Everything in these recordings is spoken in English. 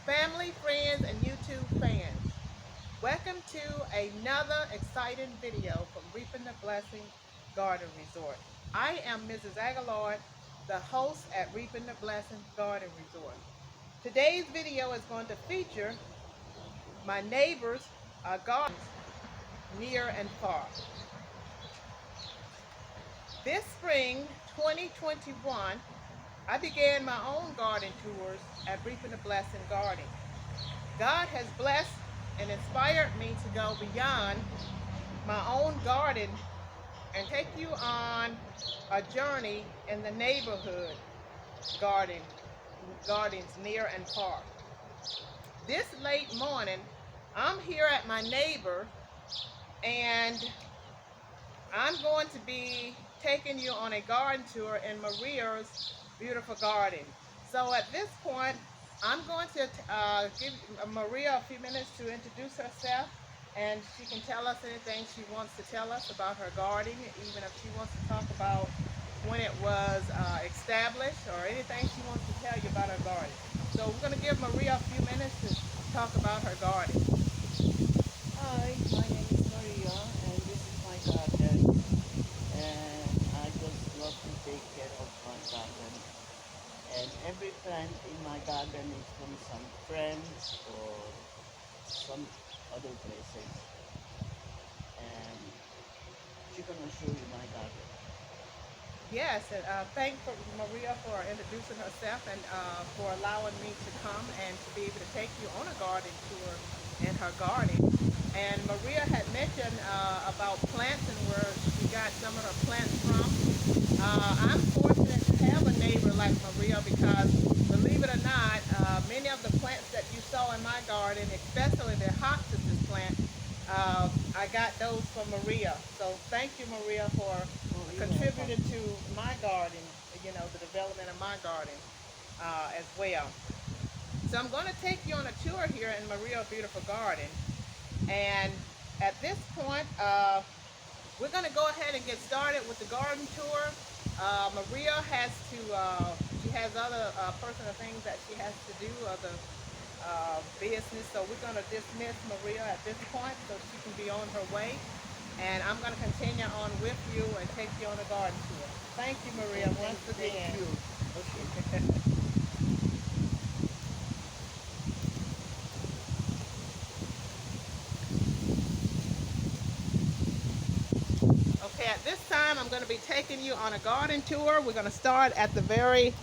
family, friends, and YouTube fans. Welcome to another exciting video from Reaping the Blessing Garden Resort. I am Mrs. Aguillard, the host at Reaping the Blessing Garden Resort. Today's video is going to feature my neighbors' gardens near and far. This spring 2021, I began my own garden tours at Reaping the Blessing Garden. God has blessed and inspired me to go beyond my own garden and take you on a journey in the neighborhood gardens near and far. This late morning, I'm here at my neighbor and I'm going to be taking you on a garden tour in Maria's beautiful garden. So at this point, I'm going to give Maria a few minutes to introduce herself, and she can tell us anything she wants to tell us about her garden, even if she wants to talk about when it was established or anything she wants to tell you about her garden. So we're going to give Maria a few minutes to talk about her garden. Hi, my name is Maria, and this is my garden, and I just love to take care of my garden. And every plant in my garden is from some friends or some other places. And she's gonna show you my garden. Yes, and thank Maria for introducing herself and for allowing me to come and to be able to take you on a garden tour in her garden. And Maria had mentioned about plants and where she got some of her plants from. I'm fortunate to have a neighbor like Maria because, believe it or not, many of the plants that you saw in my garden, especially the hostesses plant, I got those from Maria. So thank you, Maria, for contributing to my garden, you know, the development of my garden as well. So I'm going to take you on a tour here in Maria's beautiful garden. And at this point, we're going to go ahead and get started with the garden tour. Maria has to, she has other personal things that she has to do, other business. So we're going to dismiss Maria at this point so she can be on her way. And I'm going to continue on with you and take you on a garden tour. Thank you, Maria, once again. Thank you. Okay. Okay, at this time, I'm going to be taking you on a garden tour. We're going to start at the very,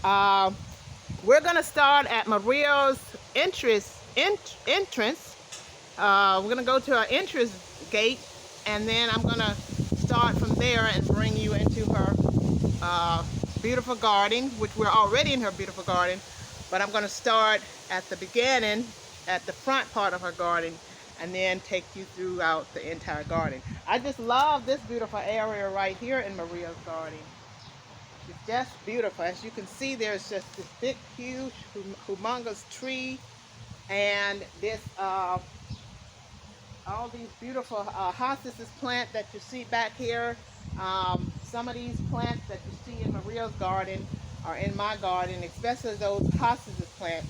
we're going to start at Maria's entrance. We're going to go to our entrance gate, and then I'm going to start from there and bring you into her beautiful garden, which we're already in her beautiful garden, but I'm going to start at the beginning, at the front part of her garden, and then take you throughout the entire garden. I just love this beautiful area right here in Maria's garden. It's just beautiful. As you can see, there's just this big, huge, humongous tree, and this all these beautiful hostesses plant that you see back here. Some of these plants that you see in Maria's garden are in my garden, especially those hostesses plants.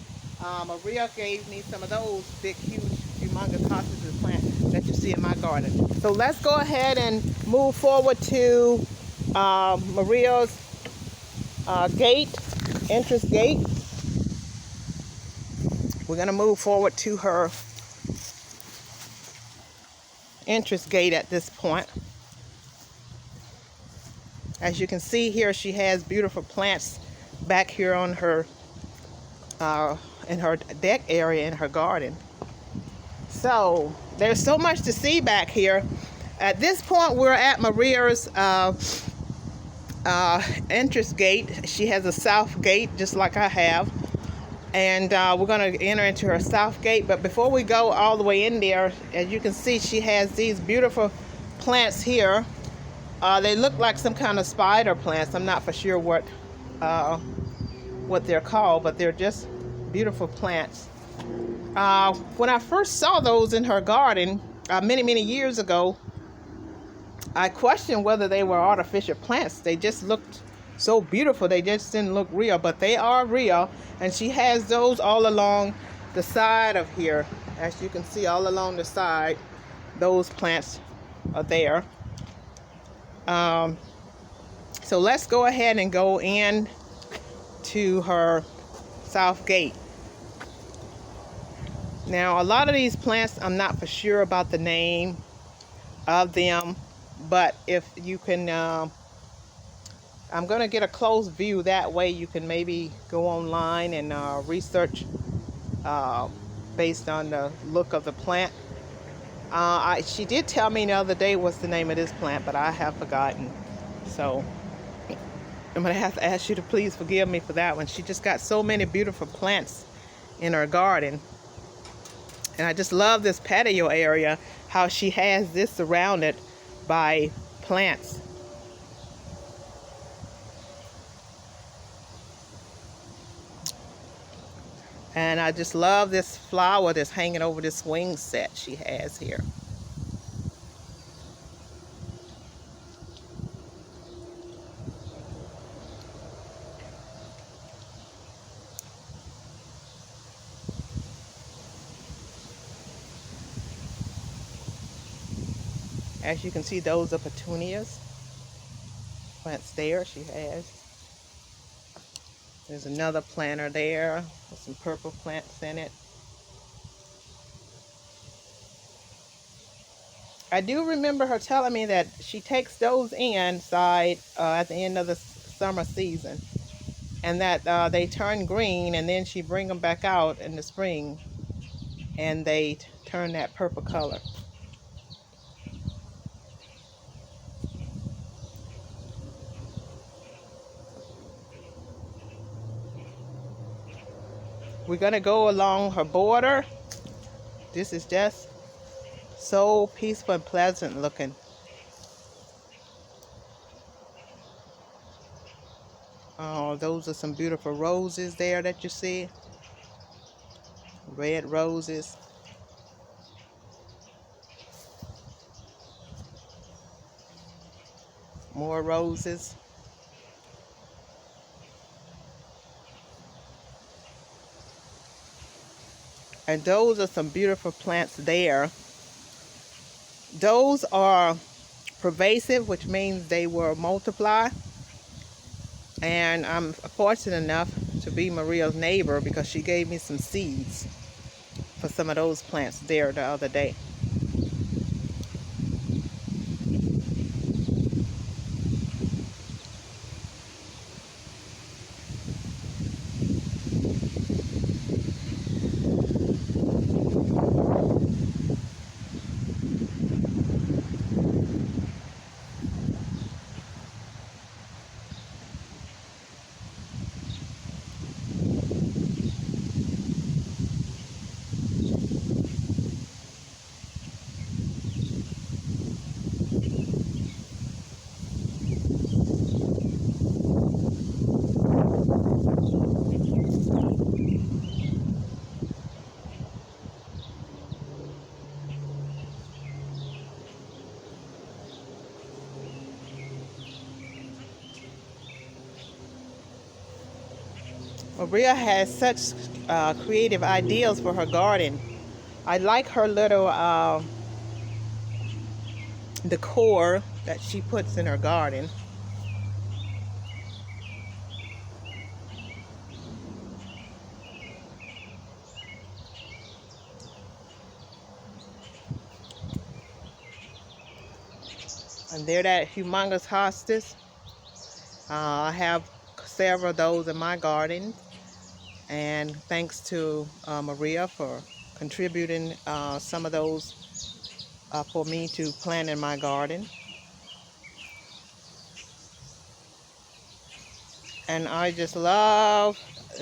Maria gave me some of those big, huge, humongous hostesses plants that you see in my garden. So let's go ahead and move forward to Maria's entrance gate. We're going to move forward to her entrance gate at this point. As you can see here, she has beautiful plants back here on her in her deck area in her garden. So there's so much to see back here. At this point, we're at Maria's entrance gate. She has a south gate just like I have, and we're going to enter into her south gate. But before we go all the way in there, as you can see, she has these beautiful plants here. They look like some kind of spider plants. I'm not for sure what they're called, but they're just beautiful plants. When I first saw those in her garden many years ago, I questioned whether they were artificial plants. They just looked so beautiful. They just didn't look real, but they are real. And she has those all along the side of here. As you can see all along the side, those plants are there. So let's go ahead and go in to her south gate. Now, a lot of these plants, I'm not for sure about the name of them, but if you can, I'm going to get a close view. That way you can maybe go online and research uh, based on the look of the plant. She did tell me the other day what's the name of this plant, but I have forgotten. So I'm going to have to ask you to please forgive me for that one. She just got so many beautiful plants in her garden. And I just love this patio area, how she has this surrounded by plants. And I just love this flower that's hanging over this swing set she has here. As you can see, those are petunias. Plants there she has. There's another planter there with some purple plants in it. I do remember her telling me that she takes those inside at the end of the summer season, and that they turn green, and then she bring them back out in the spring, and they turn that purple color. We're gonna go along her border. This is just so peaceful and pleasant looking. Oh, those are some beautiful roses there that you see. Red roses. More roses. And those are some beautiful plants there. Those are pervasive, which means they will multiply. And I'm fortunate enough to be Maria's neighbor because she gave me some seeds for some of those plants there the other day. Maria has such creative ideas for her garden. I like her little decor that she puts in her garden. And there, that humongous hostas. I have several of those in my garden. And thanks to Maria for contributing some of those for me to plant in my garden. And I just love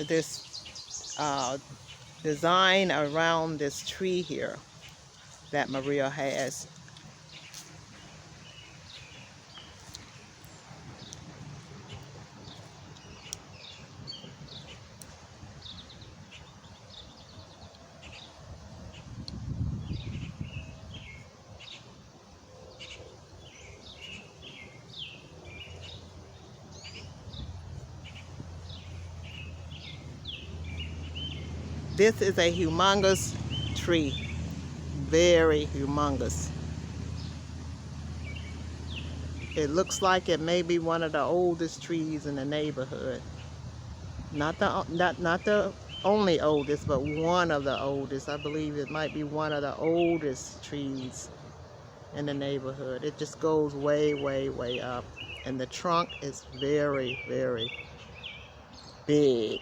this design around this tree here that Maria has. This is a humongous tree, very humongous. It looks like it may be one of the oldest trees in the neighborhood. Not the only oldest, but one of the oldest. I believe it might be one of the oldest trees in the neighborhood. It just goes way, way, way up. And the trunk is very, very big.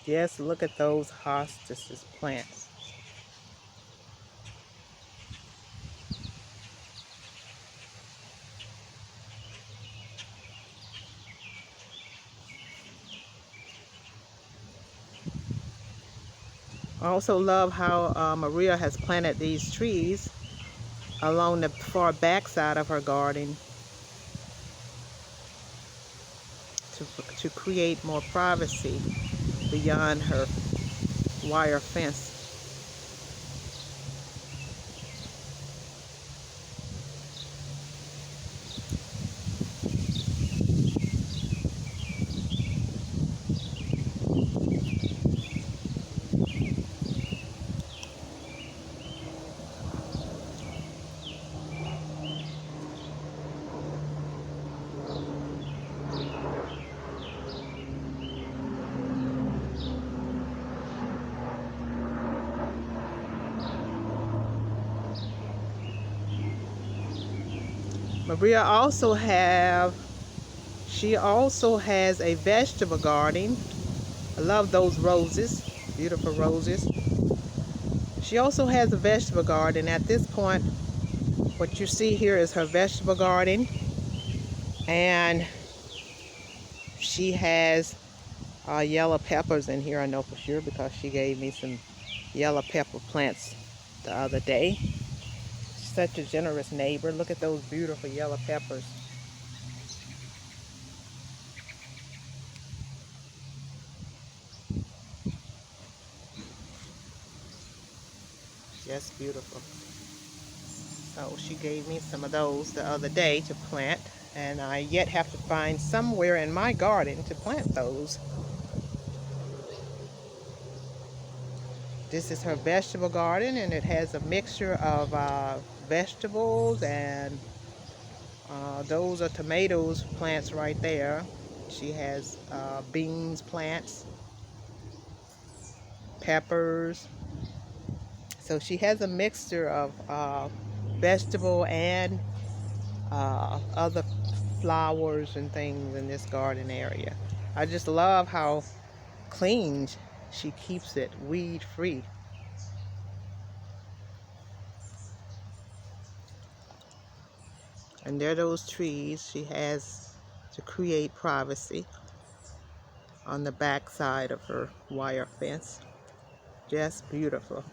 Yes, look at those hostas plants. I also love how Maria has planted these trees along the far back side of her garden to create more privacy beyond her wire fence. Maria she also has a vegetable garden. I love those roses, beautiful roses. She also has a vegetable garden. At this point, what you see here is her vegetable garden, and she has yellow peppers in here. I know for sure because she gave me some yellow pepper plants the other day. Such a generous neighbor. Look at those beautiful yellow peppers. Just beautiful. So she gave me some of those the other day to plant, and I yet have to find somewhere in my garden to plant those. This is her vegetable garden, and it has a mixture of vegetables, and those are tomatoes plants right there. She has beans plants, peppers. So she has a mixture of vegetable and other flowers and things in this garden area. I just love how clean she keeps it, weed free. And there are those trees she has to create privacy on the back side of her wire fence. Just beautiful.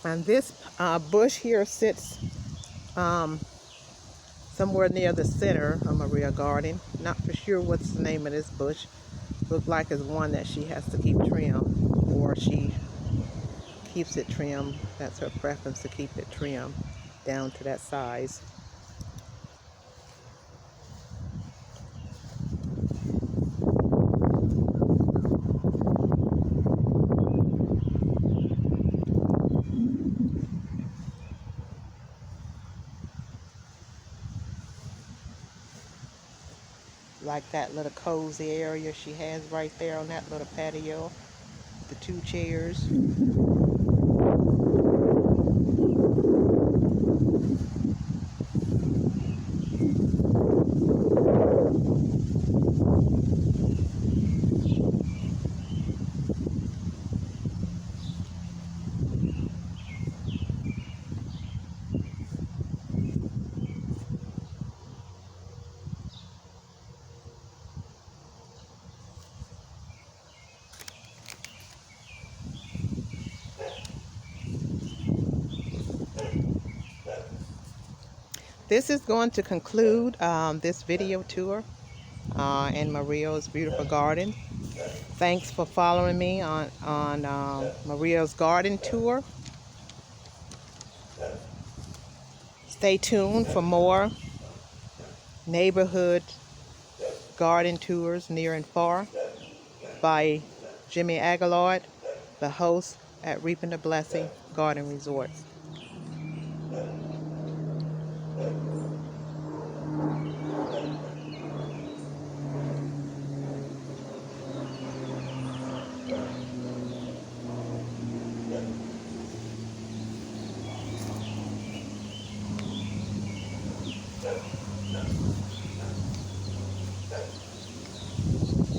And this bush here sits somewhere near the center of Maria garden. Not for sure what's the name of this bush. Look like it's one that she has to keep trimmed, or she keeps it trimmed. That's her preference, to keep it trimmed down to that size. like that little cozy area she has right there on that little patio. The 2 chairs. This is going to conclude this video tour in Maria's beautiful garden. Thanks for following me on Maria's garden tour. Stay tuned for more neighborhood garden tours near and far by Jimmy Aguillard, the host at Reaping the Blessing Garden Resorts.